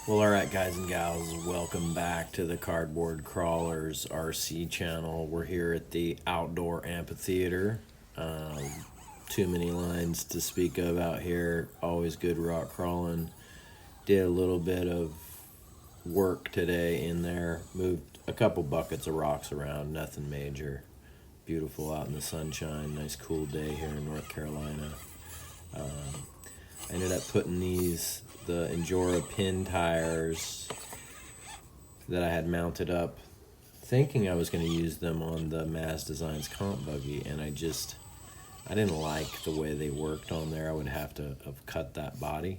Well, alright, guys and gals, welcome back to the Cardboard Crawlers RC channel. We're here at the outdoor amphitheater. Too many lines to speak of out here. Always good rock crawling. Did a little bit of work today in there. Moved a couple buckets of rocks around, nothing major. Beautiful out in the sunshine. Nice cool day here in North Carolina. I ended up putting the Injora pin tires that I had mounted up, thinking I was going to use them on the Maz Designs comp buggy, and I didn't like the way they worked on there. I would have to have cut that body.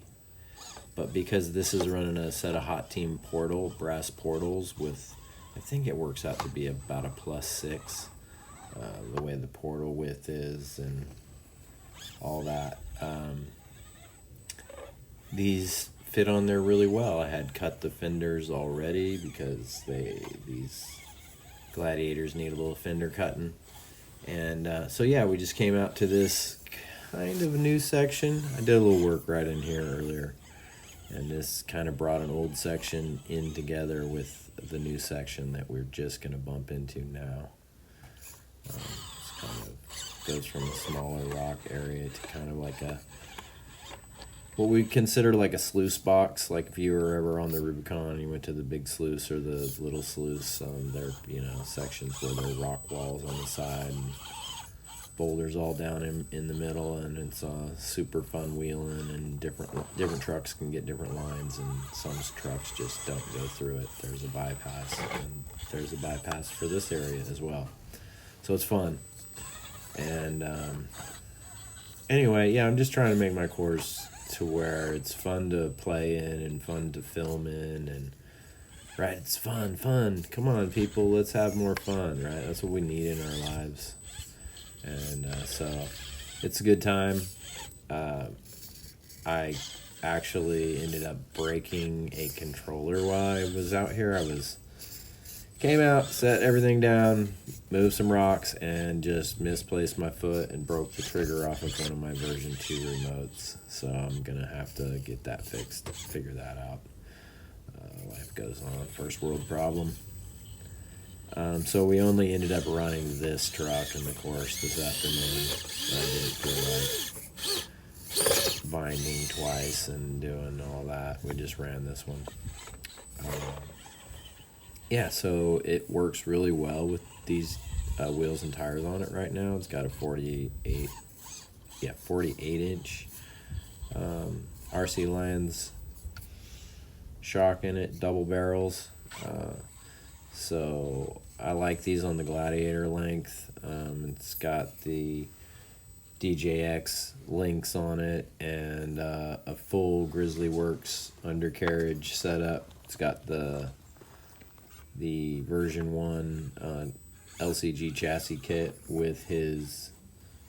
But because this is running a set of Hot Team brass portals with, I think it works out to be about a +6, the way the portal width is and all that. These fit on there really well. I had cut the fenders already because these Gladiators need a little fender cutting. And so yeah, we just came out to this kind of a new section. I did a little work right in here earlier, and this kind of brought an old section in together with the new section that we're just going to bump into now. It's kind of goes from a smaller rock area to kind of like what we consider like a sluice box. Like if you were ever on the Rubicon, you went to the big sluice or the little sluice. There, sections where there are rock walls on the side and boulders all down in the middle, and it's super fun wheeling. And different trucks can get different lines, and some trucks just don't go through it. There's a bypass, and there's a bypass for this area as well. So it's fun. And anyway, yeah, I'm just trying to make my course to where it's fun to play in and fun to film in, and right, it's fun. Come on, people, let's have more fun, right? That's what we need in our lives. And so it's a good time. I actually ended up breaking a controller while I was out here. Came out, set everything down, moved some rocks, and just misplaced my foot and broke the trigger off of one of my version 2 remotes. So I'm gonna have to get that fixed, figure that out. Life goes on, first world problem. So we only ended up running this truck in the course this afternoon. I didn't feel like binding twice and doing all that. We just ran this one. Yeah, so it works really well with these wheels and tires on it right now. It's got a 48 inch RC Lands shock in it, double barrels. So I like these on the Gladiator length. It's got the DJX links on it and a full Grizzly Works undercarriage setup. It's got the version 1 LCG chassis kit with his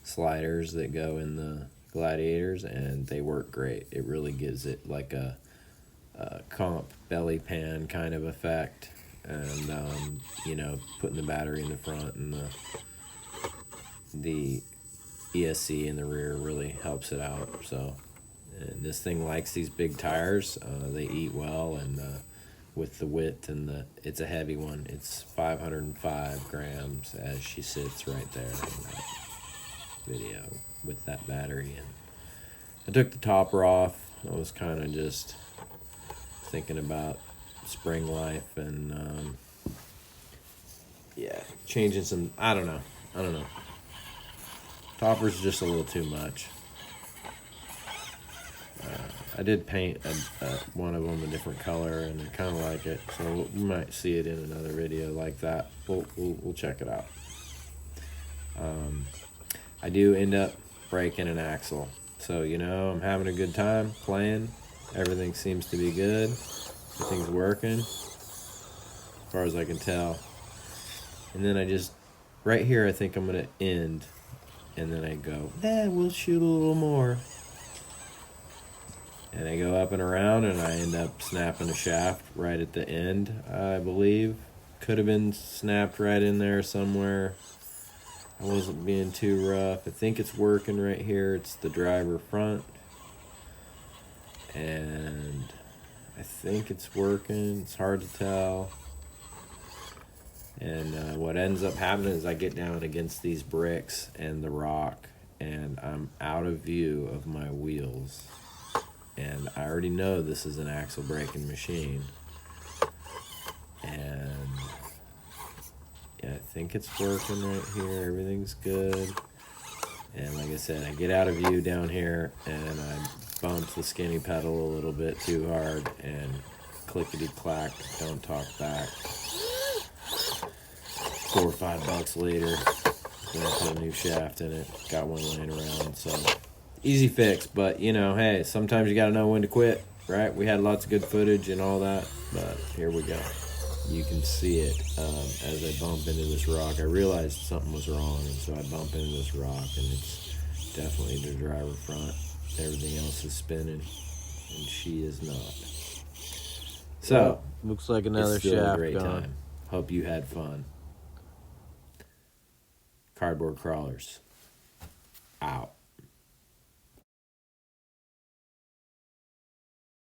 sliders that go in the Gladiators, and they work great. It really gives it like a comp belly pan kind of effect, and putting the battery in the front and the ESC in the rear really helps it out. So, and this thing likes these big tires. They eat well, and with the width and it's a heavy one. It's 505 grams as she sits right there in that video with that battery. And I took the topper off. I was kind of just thinking about spring life and changing some. I don't know. Topper's just a little too much. I did paint one of them a different color, and I kind of like it, so you might see it in another video like that. We'll check it out. I do end up breaking an axle, so I'm having a good time playing. Everything seems to be good. Everything's working, as far as I can tell. And then right here, I think I'm gonna end, and then I go, we'll shoot a little more. And I go up and around, and I end up snapping a shaft right at the end, I believe. Could have been snapped right in there somewhere. I wasn't being too rough. I think it's working right here. It's the driver front. And I think it's working. It's hard to tell. And what ends up happening is I get down against these bricks and the rock, and I'm out of view of my wheels. And I already know this is an axle braking machine. And yeah, I think it's working right here. Everything's good. And like I said, I get out of view down here, and I bump the skinny pedal a little bit too hard, and clickety-clack, don't talk back. $4 or $5 later, gonna put a new shaft in it. Got one laying around, so easy fix. But you know, hey, sometimes you gotta know when to quit, right? We had lots of good footage and all that, but here we go. You can see it as I bump into this rock. I realized something was wrong, and so I bump into this rock, and it's definitely the driver front. Everything else is spinning, and she is not. So, well, looks like another it's still shaft a great gone. time. Hope you had fun. Cardboard Crawlers. Out.